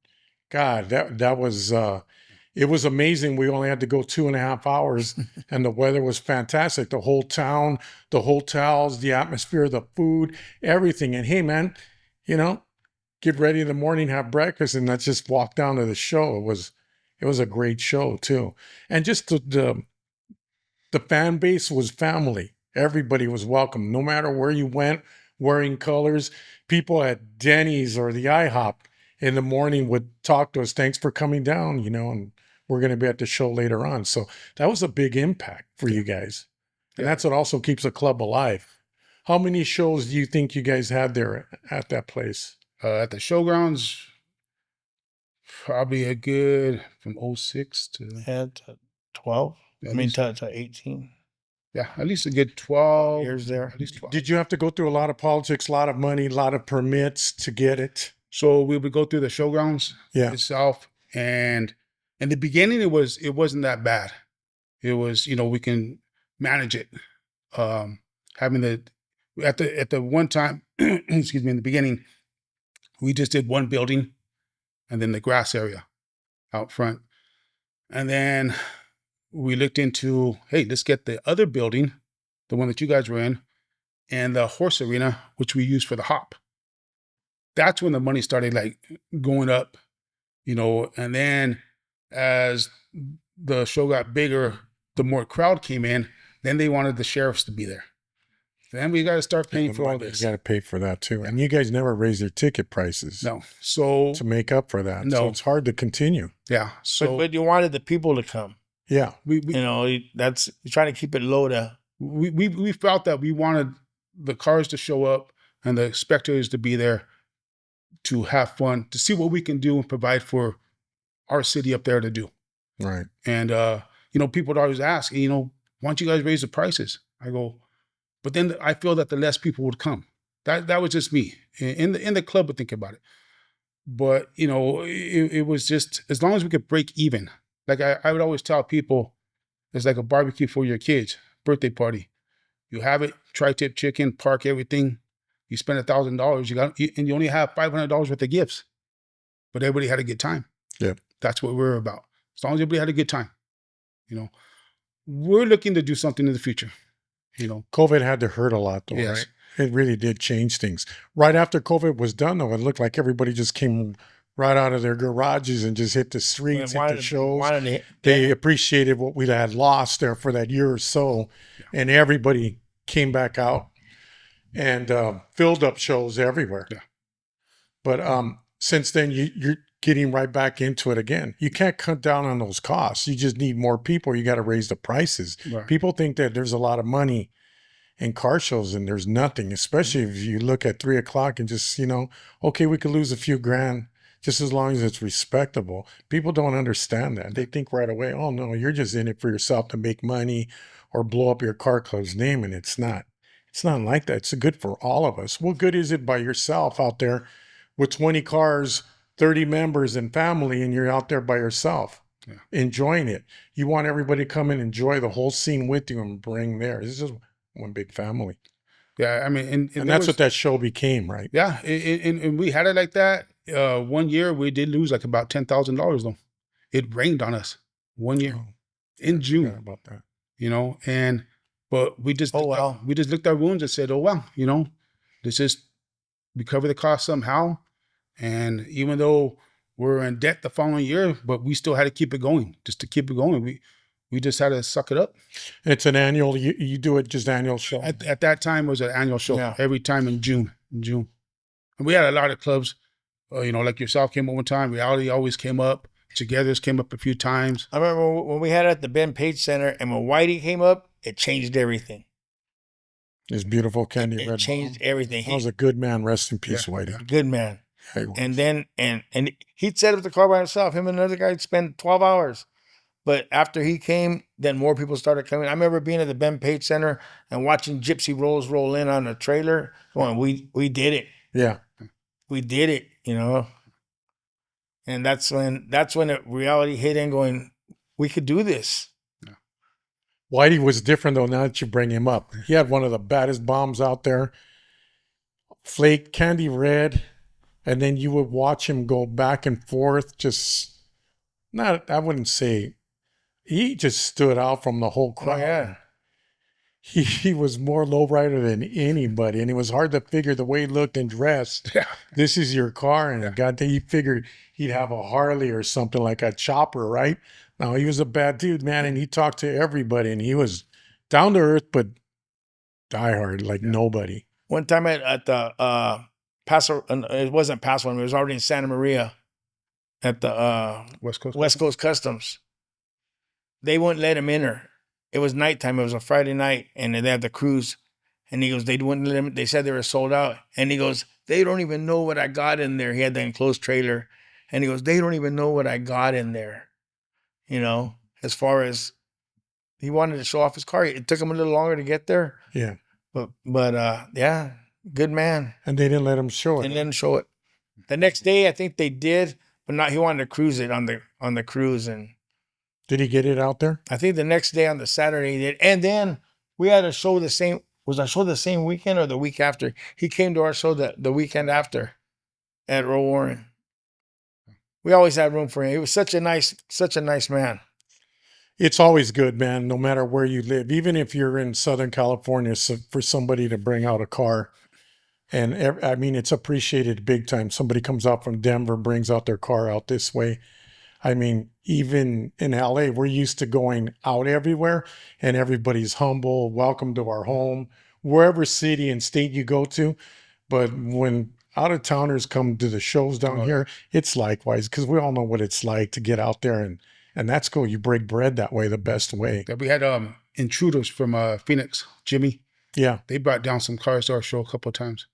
God, that was, it was amazing. We only had to go 2.5 hours, and the weather was fantastic. The whole town, the hotels, the atmosphere, the food, everything. And hey, man, get ready in the morning, have breakfast, and let's just walk down to the show. It was a great show too. And just the fan base was family. Everybody was welcome, no matter where you went, wearing colors. People at Denny's or the IHOP in the morning would talk to us. Thanks for coming down, and we're going to be at the show later on. So that was a big impact for you guys. And that's what also keeps the club alive. How many shows do you think you guys had there at that place? At the showgrounds, probably a good from 06 to 12. To 18. Yeah, at least a good 12 years there. At least 12. Did you have to go through a lot of politics, a lot of money, a lot of permits to get it? So we would go through the showgrounds itself, and in the beginning it wasn't that bad. It was we can manage it. Having at the one time, excuse me, in the beginning. We just did one building and then the grass area out front. And then we looked into, hey, let's get the other building, the one that you guys were in, and the horse arena, which we use for the hop. That's when the money started like going up, and then as the show got bigger, the more crowd came in, then they wanted the sheriffs to be there. Then we got to start paying for all this. You got to pay for that too. And you guys never raised your ticket prices. No. So to make up for that. No. So it's hard to continue. Yeah. So but you wanted the people to come. Yeah. You're trying to keep it low to. We felt that we wanted the cars to show up and the spectators to be there to have fun, to see what we can do and provide for our city up there to do. Right. And people would always ask, why don't you guys raise the prices? I go, but then I feel that the less people would come. That was just me. In the club would think about it. But, it was just, as long as we could break even. Like I would always tell people, it's like a barbecue for your kids, birthday party. You have it, tri-tip chicken, park everything. You spend $1,000, and you only have $500 worth of gifts. But everybody had a good time. Yeah. That's what we're about. As long as everybody had a good time. We're looking to do something in the future. COVID had to hurt a lot though, yes. Right? It really did change things. Right after COVID was done though, it looked like everybody just came right out of their garages and just hit the streets, hit the shows. They appreciated what we had lost there for that year or so. Yeah. And everybody came back out and filled up shows everywhere. Yeah. But since then, you're getting right back into it again. You can't cut down on those costs. You just need more people. You got to raise the prices. Right. People think that there's a lot of money in car shows and there's nothing, especially if you look at 3 o'clock and just, okay, we could lose a few grand just as long as it's respectable. People don't understand that. They think right away, oh no, you're just in it for yourself to make money or blow up your car club's name. And it's not. It's not like that. It's good for all of us. What good is it by yourself out there with 20 cars, 30 members and family, and you're out there by yourself enjoying it? You want everybody to come and enjoy the whole scene with you and bring theirs. one big family. Yeah, I mean, And that's what that show became, right? Yeah, and we had it like that. 1 year we did lose like about $10,000 though. It rained on us 1 year Oh, in I June. forgot about that. But we just we just looked at our wounds and said, oh well, let's just recover the cost somehow. And even though we're in debt the following year, but we still had to keep it going. Just to keep it going, we just had to suck it up. It's an annual. You do it just annual show. At that time, it was an annual show. Yeah. Every time in June. And we had a lot of clubs. Like yourself came up one time. Reality always came up. Togethers came up a few times. I remember when we had it at the Ben Page Center, and when Whitey came up, it changed everything. His beautiful Candy It Red. changed everything. He was a good man. Rest in peace, Yeah, Whitey. yeah. Good man. Yeah, he was. And then and he'd set up the car by himself. Him and another guy would spend 12 hours. But after he came, then more people started coming. I remember being at the Ben Page Center and watching Gypsy Rolls roll in on a trailer. Going, we did it. Yeah. We did it, And that's when the reality hit in, going, we could do this. Whitey was different though. Now that you bring him up, he had one of the baddest bombs out there. Flake, Candy Red, and then you would watch him go back and forth. Just not. I wouldn't say he just stood out from the whole crowd. Oh, yeah. He was more lowrider than anybody, and it was hard to figure the way he looked and dressed. Yeah. This is your car, and he figured he'd have a Harley or something like a chopper, right? No, he was a bad dude, man, and he talked to everybody, and he was down to earth, but diehard like nobody. One time at the Paso, it wasn't Paso, it was already in Santa Maria at the West Coast Customs. They wouldn't let him enter. It was nighttime. It was a Friday night, and they had the cruise. And he goes, they wouldn't let him. They said they were sold out. And he goes, they don't even know what I got in there. He had the enclosed trailer. And he goes, they don't even know what I got in there. As far as he wanted to show off his car. It took him a little longer to get there. Yeah. But yeah, good man. And they didn't let him show it. And then show it. The next day, I think they did, but not. He wanted to cruise it on the cruise. And did he get it out there? I think the next day on the Saturday he did. And then we had a show the same. Was our show the same weekend or the week after? He came to our show the weekend after at Roe Warren. We always had room for him. He was such a nice man. It's always good, man, no matter where you live. Even if you're in Southern California, for somebody to bring out a car. And I mean, it's appreciated big time. Somebody comes out from Denver, brings out their car out this way. I mean, even in LA, we're used to going out everywhere and everybody's humble, welcome to our home, wherever city and state you go to. But when out-of-towners come to the shows down here, it's likewise, because we all know what it's like to get out there and that's cool. You break bread that way, the best way. We had intruders from Phoenix, Jimmy. Yeah. They brought down some cars to our show a couple of times.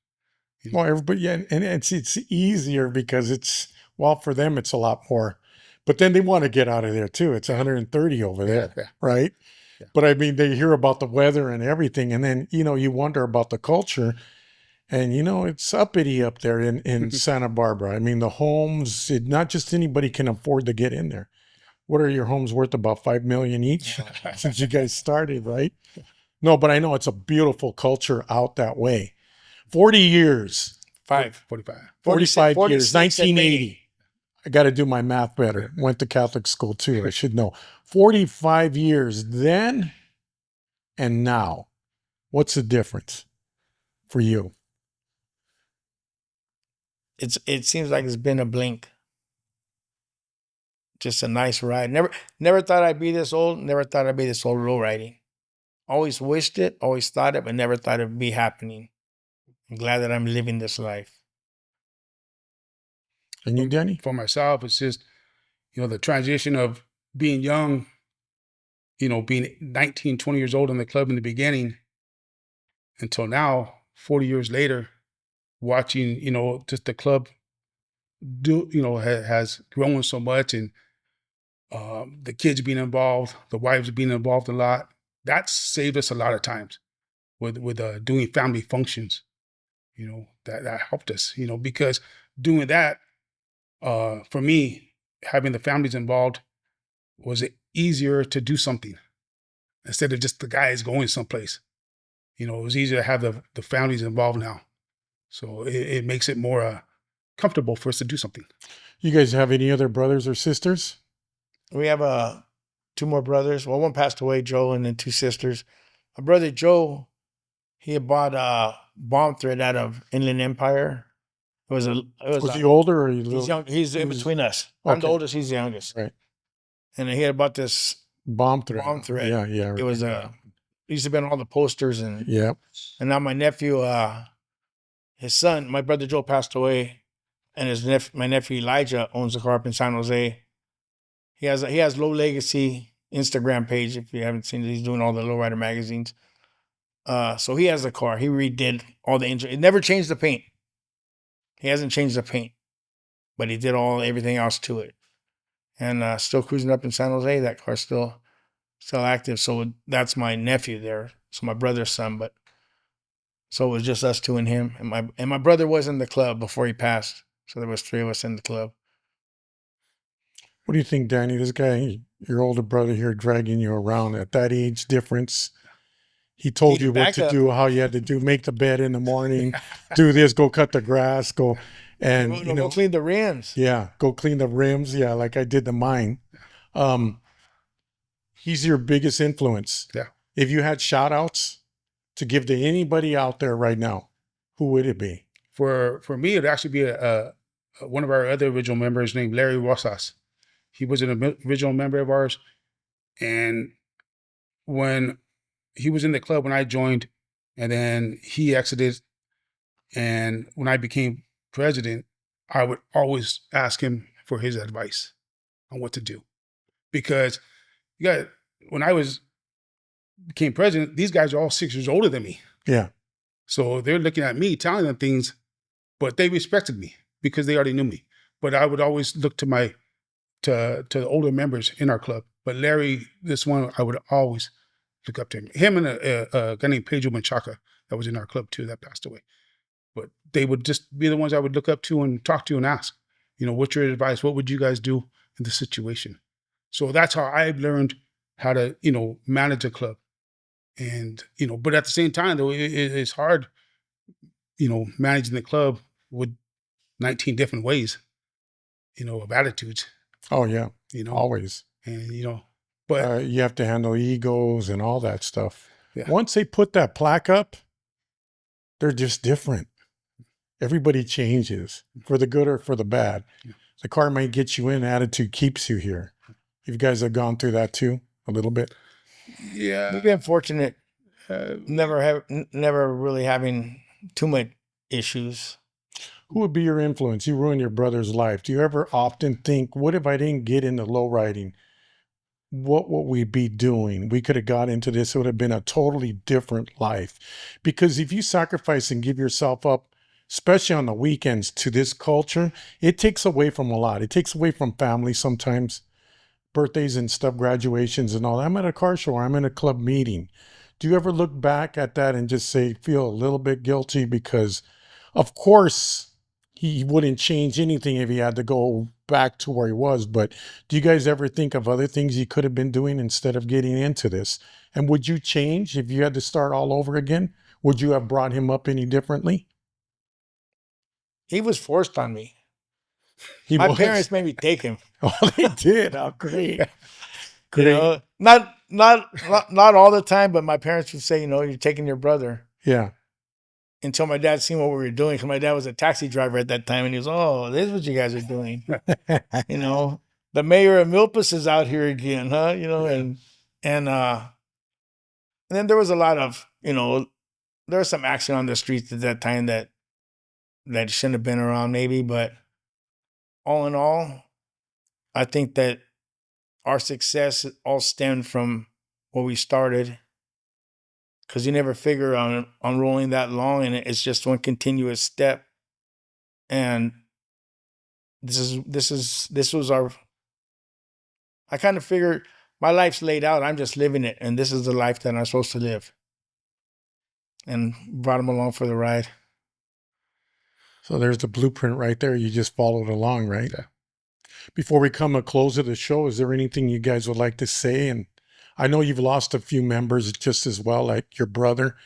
Well, everybody, yeah, and it's easier because for them, it's a lot more. But then they want to get out of there too. It's 130 over there, right? Yeah. But I mean, they hear about the weather and everything. And then, you wonder about the culture. And, it's uppity up there in Santa Barbara. I mean, the homes, not just anybody can afford to get in there. What are your homes worth? About $5 million each since you guys started, right? No, but I know it's a beautiful culture out that way. 40 years. 45 years, 1980. I got to do my math better. Went to Catholic school too. I should know. 45 years then and now. What's the difference for you? It seems like it's been a blink. Just a nice ride. Never thought I'd be this old. Never thought I'd be this old low riding. Always wished it, always thought it, but never thought it'd be happening. I'm glad that I'm living this life. And you, Danny? For myself, it's just, the transition of being young, being 19, 20 years old in the club in the beginning until now, 40 years later, watching, just the club has grown so much, and the kids being involved, the wives being involved a lot. That's saved us a lot of times with doing family functions. That helped us, because doing that, for me, having the families involved was easier to do something instead of just the guys going someplace. it was easier to have the families involved now. So it makes it more comfortable for us to do something. You guys have any other brothers or sisters? We have 2 more brothers. Well, one passed away, Joe, and then 2 sisters. My brother Joe, he had bought bomb thread out of Inland Empire. Was he older or he's young? He's in between us. I'm the Okay. oldest. He's the youngest. Right. And he had bought this Bomb thread. bomb thread. Yeah. It was it used to be on all the posters and Yeah. And now my nephew, his son, my brother Joe passed away, and my nephew Elijah owns a car up in San Jose. He has Low Legacy Instagram page. If you haven't seen it, he's doing all the Lowrider magazines. So he has the car. He redid all the engine. It never changed the paint. He hasn't changed the paint, but he did everything else to it. And still cruising up in San Jose. That car's still active. So that's my nephew there. So my brother's son, but so it was just us 2 and him. And my brother was in the club before he passed. So there was 3 of us in the club. What do you think, Danny? This guy, your older brother here, dragging you around at that age difference. He told you what to do, how you had to do, make the bed in the morning, do this, go cut the grass, go and go clean the rims. Yeah, go clean the rims. Yeah, like I did the mine. He's your biggest influence. Yeah. If you had shout outs to give to anybody out there right now, who would it be? For me, it'd actually be one of our other original members named Larry Rosas. He was an original member of ours. And when he was in the club when I joined, and then he exited, and when I became president, I would always ask him for his advice on what to do. Because when I became president, these guys are all 6 years older than me. Yeah. So they're looking at me, telling them things, but they respected me because they already knew me. But I would always look to the older members in our club. But Larry, this one, I would always look up to him. Him and a guy named Pedro Menchaca that was in our club too, that passed away. But they would just be the ones I would look up to and talk to and ask, what's your advice? What would you guys do in this situation? So that's how I've learned how to, manage a club. And, but at the same time, though, it's hard, managing the club with 19 different ways, of attitudes. Oh, yeah. Always. And, but you have to handle egos and all that stuff. Yeah. Once they put that plaque up, they're just different. Everybody changes for the good or for the bad. Yeah. The car might get you in, attitude keeps you here. You guys have gone through that too, a little bit. Yeah. We've been fortunate, never really having too much issues. Who would be your influence? You ruined your brother's life. Do you ever often think, what if I didn't get into low riding? What would we be doing? We could have got into this. It would have been a totally different life. Because if you sacrifice and give yourself up, especially on the weekends, to this culture, it takes away from a lot. It takes away from family sometimes, birthdays and stuff, graduations and all. I'm at a car show or I'm in a club meeting. Do you ever look back at that and just feel a little bit guilty? Because, of course, he wouldn't change anything if he had to go back to where he was. But do you guys ever think of other things you could have been doing instead of getting into this? And would you change if you had to start all over again? Would you have brought him up any differently? He was forced on me. My parents made me take him. Oh, they did. Oh, great. Great. Not all the time, but my parents would say, you're taking your brother. Yeah. Until my dad seen what we were doing, because my dad was a taxi driver at that time, and he was, oh, this is what you guys are doing. The mayor of Milpas is out here again, huh? And then there was a lot of, there was some action on the streets at that time that shouldn't have been around maybe, but all in all, I think that our success all stemmed from what we started. Because you never figure on rolling that long, and it's just one continuous step. And this was our. I kind of figured my life's laid out. I'm just living it, and this is the life that I'm supposed to live. And brought him along for the ride. So there's the blueprint right there. You just followed along, right? Yeah. Before we come to close of the show, is there anything you guys would like to say? And I know you've lost a few members just as well, like your brother.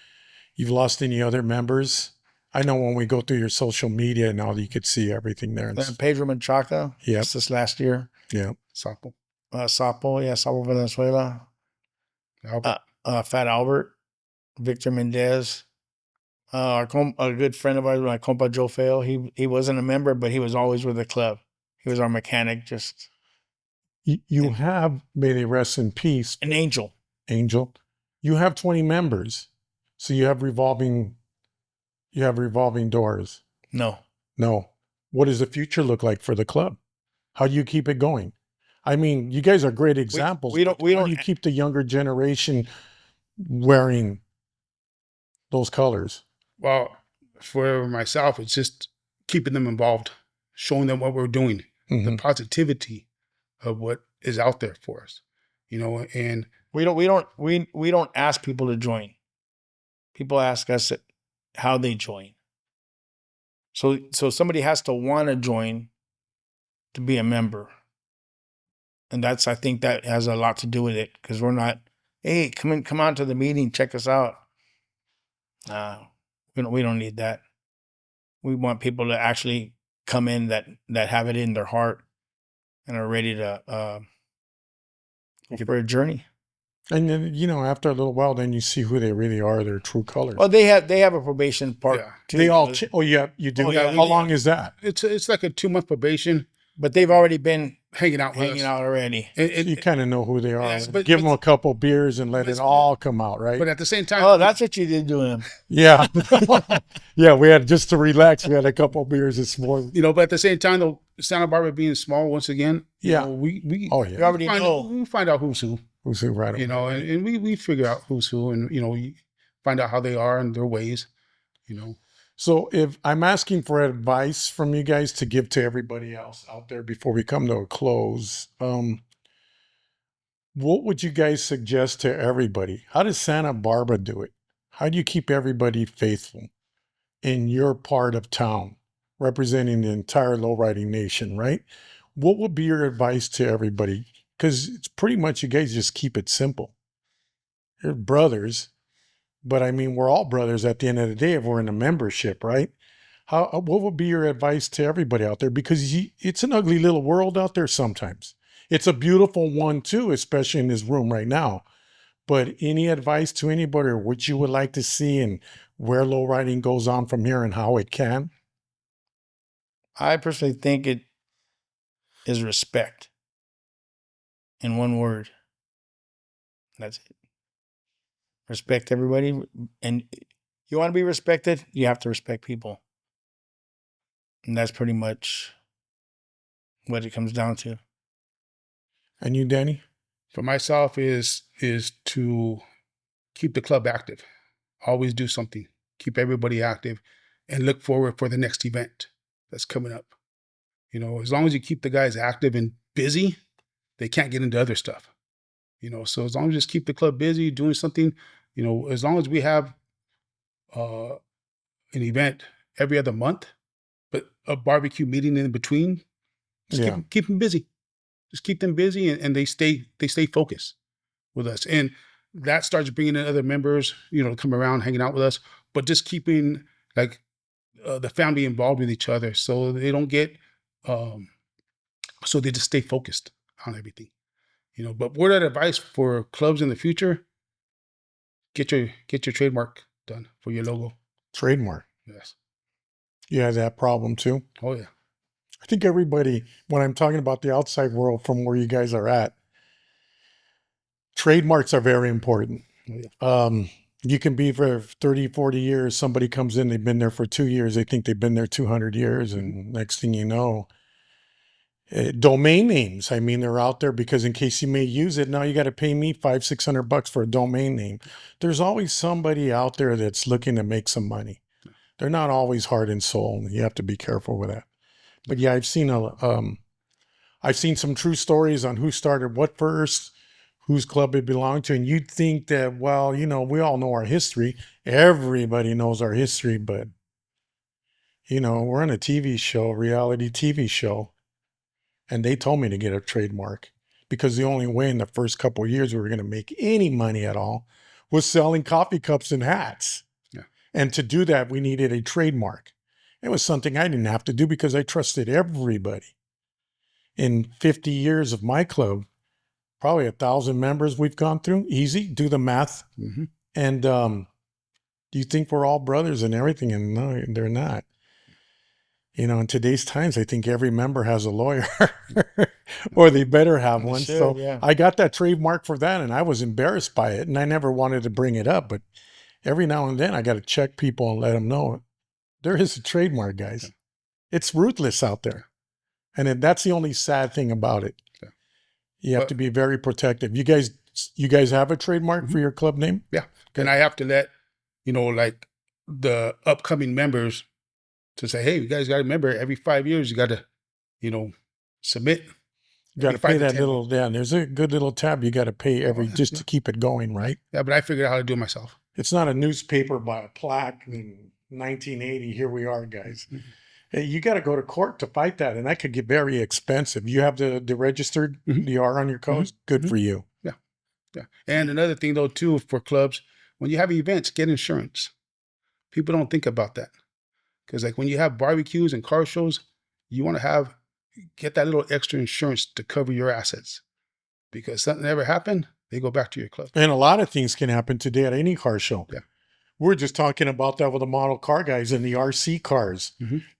you've lost any other members? I know when we go through your social media now, you could see everything there. Pedro Menchaca. Yep. This last year. Yeah. Sapo. Sapo. Yeah, Sapo Venezuela. Albert. Fat Albert. Victor Mendez. A good friend of ours, my compa Joe Fail. He wasn't a member, but he was always with the club. He was our mechanic. Just you have, may they rest in peace, an angel. Angel. You have 20 members, so you have revolving doors. No. What does the future look like for the club? How do you keep it going? I mean, you guys are great examples. We don't. How do you keep the younger generation wearing those colors? Well, for myself, it's just keeping them involved, showing them what we're doing, the positivity of what is out there for us, and we don't ask people to join. People ask us how they join. So somebody has to want to join to be a member. And I think that has a lot to do with it, because we're not, hey, come on to the meeting, check us out. We don't need that. We want people to actually come in that have it in their heart and are ready to for a journey. And then, after a little while, then you see who they really are, their true colors. Well, they have a probation part too. They all, you do? Oh, yeah. How long is that? It's like a 2-month probation, but they've already been hanging out already. You kind of know who they are. Yes, Give them a couple beers and let it all come out, right? But at the same time, oh, that's what you did to him. Yeah. Yeah, we had, just to relax, we had a couple beers this morning. but at the same time, though, Santa Barbara being small once again, yeah, we already know. We find out who's who. Who's who, right? And we figure out who's who, and we find out how they are and their ways, So if I'm asking for advice from you guys to give to everybody else out there before we come to a close, what would you guys suggest to everybody? How does Santa Barbara do it? How do you keep everybody faithful in your part of town, representing the entire lowriding nation, right? What would be your advice to everybody? Because it's pretty much, you guys just keep it simple. You're brothers, but I mean, we're all brothers at the end of the day if we're in a membership, right? What would be your advice to everybody out there? Because it's an ugly little world out there sometimes. It's a beautiful one too, especially in this room right now. But any advice to anybody, or what you would like to see and where lowriding goes on from here and how it can? I personally think it is respect. In one word. That's it. Respect everybody. And you want to be respected, you have to respect people. And that's pretty much what it comes down to. And you, Danny? For myself is to keep the club active. Always do something. Keep everybody active and look forward for the next event that's coming up. As long as you keep the guys active and busy, they can't get into other stuff. So as long as you just keep the club busy, doing something, as long as we have an event every other month, but a barbecue meeting in between, just keep them busy. Just keep them busy, and they stay focused with us. And that starts bringing in other members, to come around, hanging out with us, but just keeping the family involved with each other, so they don't get, so they just stay focused on everything, But word of advice for clubs in the future: get your trademark done for your logo. Trademark. Yes. You have that problem too? Oh yeah. I think everybody, when I'm talking about the outside world from where you guys are at, trademarks are very important. Oh, yeah. You can be for 30, 40 years. Somebody comes in, they've been there for 2 years. They think they've been there 200 years. And next thing you know, domain names. I mean, they're out there because in case you may use it, now you got to pay me $500-600 for a domain name. There's always somebody out there that's looking to make some money. They're not always heart and soul. You have to be careful with that. But yeah, I've seen some true stories on who started what first, whose club it belonged to. And you'd think that, well, we all know our history. Everybody knows our history, but we're on a TV show, reality TV show. And they told me to get a trademark because the only way in the first couple of years we were going to make any money at all was selling coffee cups and hats. Yeah. And to do that, we needed a trademark. It was something I didn't have to do because I trusted everybody. In 50 years of my club, probably 1,000 members we've gone through. Easy, do the math. Mm-hmm. And you think we're all brothers and everything, and no, they're not. You know, in today's times, I think every member has a lawyer, or they better have one. Sure, so yeah. I got that trademark for that, and I was embarrassed by it, and I never wanted to bring it up. But every now and then, I got to check people and let them know there is a trademark, guys. It's ruthless out there, and that's the only sad thing about it. You have to be very protective. You guys have a trademark for your club name? Yeah. And I have to let, like the upcoming members to say, hey, you guys got to remember every 5 years, you got to, submit. You got to pay that little, there's a good little tab you got to pay just to keep it going, right? Yeah, but I figured out how to do it myself. It's not a newspaper by a plaque in 1980. Here we are, guys. Mm-hmm. Hey, you got to go to court to fight that, and that could get very expensive. You have the registered DR on your codes. Good for you. Yeah. Yeah. And another thing, though, too, for clubs, when you have events, get insurance. People don't think about that. Because like when you have barbecues and car shows, you want to get that little extra insurance to cover your assets. Because something ever happened, they go back to your club. And a lot of things can happen today at any car show. Yeah. We're just talking about that with the model car guys and the RC cars.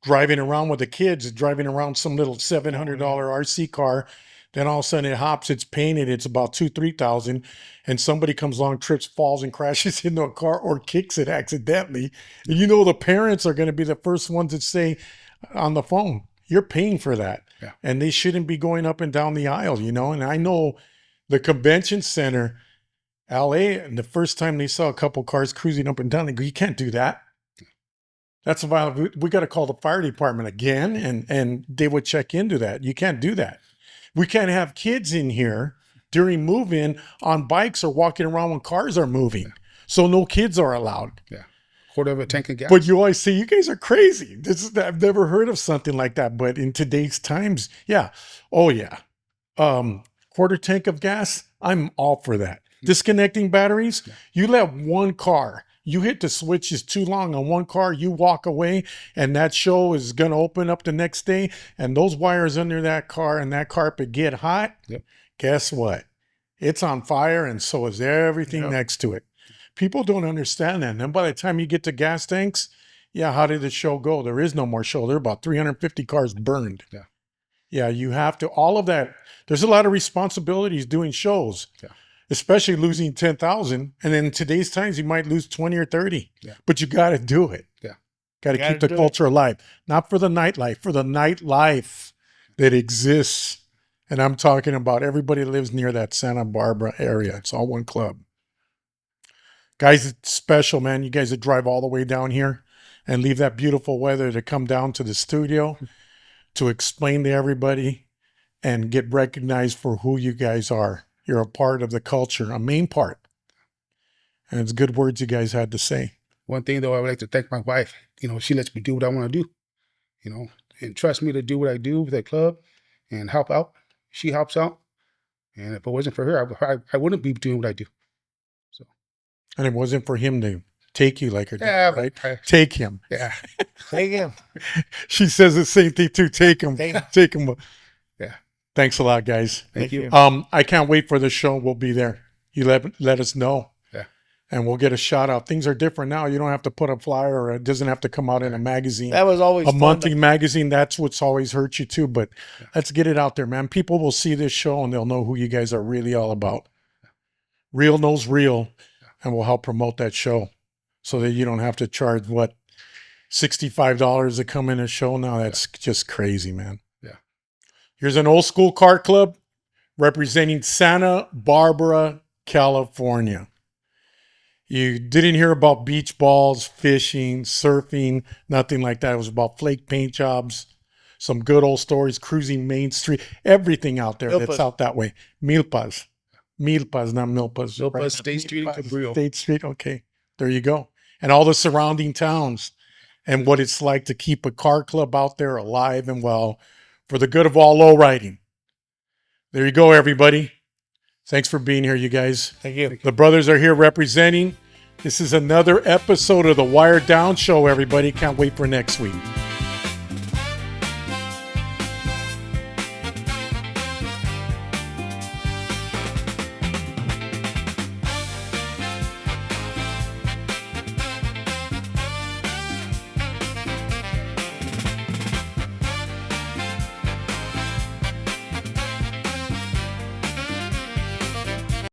Driving around with the kids, driving around some little $700 RC car. Then all of a sudden it hops, it's painted, it's about $2,000-3,000, and somebody comes along, trips, falls, and crashes into a car or kicks it accidentally. And the parents are going to be the first ones that say on the phone, you're paying for that. Yeah. And they shouldn't be going up and down the aisle, and I know the convention center, LA, and the first time they saw a couple cars cruising up and down, they go, you can't do that. That's a violation. We got to call the fire department again, and they would check into that. You can't do that. We can't have kids in here during move-in on bikes or walking around when cars are moving. Yeah. So no kids are allowed. Yeah. Quarter of a tank of gas. But you always say, you guys are crazy. I've never heard of something like that. But in today's times, yeah. Oh, yeah. Quarter tank of gas, I'm all for that. Disconnecting batteries, you let one car, you hit the switches too long on one car, you walk away, and that show is going to open up the next day, and those wires under that car and that carpet get hot. Yep. Guess what? It's on fire, and so is everything next to it. People don't understand that. And then by the time you get to gas tanks, how did the show go? There is no more show. There are about 350 cars burned. Yeah. Yeah, you have to, all of that. There's a lot of responsibilities doing shows. Yeah. Especially losing 10,000. And then in today's times, you might lose 20 or 30. Yeah. But you got to do it. Yeah. Got to keep the culture alive. Not for the nightlife, for the nightlife that exists. And I'm talking about everybody lives near that Santa Barbara area. It's all one club. Guys, it's special, man. You guys that drive all the way down here and leave that beautiful weather to come down to the studio to explain to everybody and get recognized for who you guys are. You're a part of the culture, a main part. And it's good words you guys had to say. One thing, though, I would like to thank my wife. She lets me do what I want to do, and trust me to do what I do with the club and help out. She helps out. And if it wasn't for her, I wouldn't be doing what I do. So. And it wasn't for him to take you like her dad, right? Take him. Yeah. Take him. She says the same thing too. Take him. Take him. Yeah. Thanks a lot, guys. Thank you. I can't wait for the show. We'll be there. You let us know. Yeah. And we'll get a shout out. Things are different now. You don't have to put a flyer, or it doesn't have to come out in a magazine. That was always a monthly magazine. That's what's always hurt you too. But let's get it out there, man. People will see this show and they'll know who you guys are really all about. Real knows real, and we'll help promote that show so that you don't have to charge $65 to come in a show now. That's just crazy, man. Here's an old school car club representing Santa Barbara, California. You didn't hear about beach balls, fishing, surfing, nothing like that. It was about flake paint jobs, some good old stories, cruising Main Street, everything out there that's out that way. Milpas. Milpas, not milpas. Milpas, right? State Street and Cabrillo. State Street, okay. There you go. And all the surrounding towns and what it's like to keep a car club out there alive and well, for the good of all lowriding. There you go, everybody. Thanks for being here, you guys. Thank you. The brothers are here representing. This is another episode of the Wired Down Show, everybody. Can't wait for next week.